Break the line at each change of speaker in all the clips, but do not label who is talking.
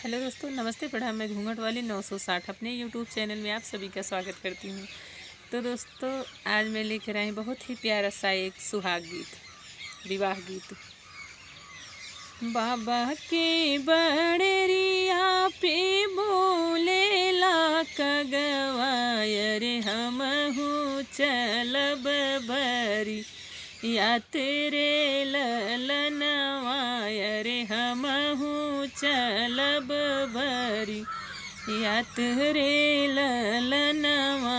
Hello दोस्तों, नमस्ते। प्रणाम। मैं घूंघट वाली 960 अपने यूट्यूब चैनल में आप सभी का स्वागत करती हूँ। तो दोस्तों, आज मैं लेकर आई बहुत ही प्यारा सा एक सुहाग गीत, विवाह गीत। बाबा के बड़रिया पे बोले ला कगवाय रे हमहू चलब बरी या तेरे ललनवाय रे हमहू चलब बरी या तेरे ललनवा।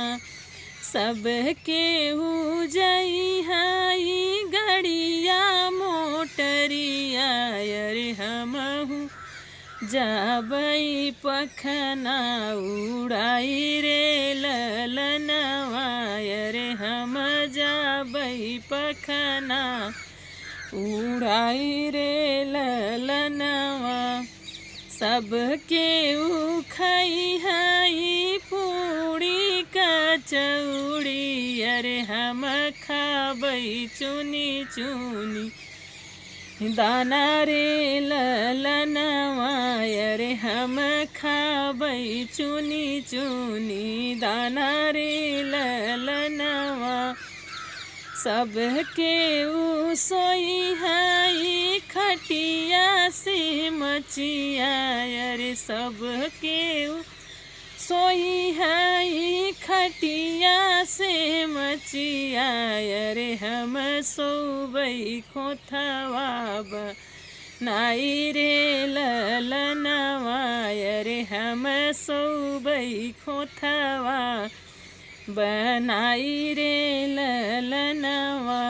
सबके हो जाई हाई गड़िया मोटरिया रे हमहू जाबई पखना उड़ाई रे ललनवा रे हम जाबई पखना उड़ाई रे ललनवा। सबके उखाई हाई पूड़ी कचौड़ी अरे हम खाबई चुनी चुनी दाना रे ललनवा रे हम खाबई चुनी चुनी दाना रे ललनवा। सबके उ सोई हाई खटिया से मचिया रे सबके उ सोई हाई खटिया से मचिया रे हम सोबई खोथवा नाई रे ललनवा रे हम सोबई खोथवा बनाई रे ललनवा।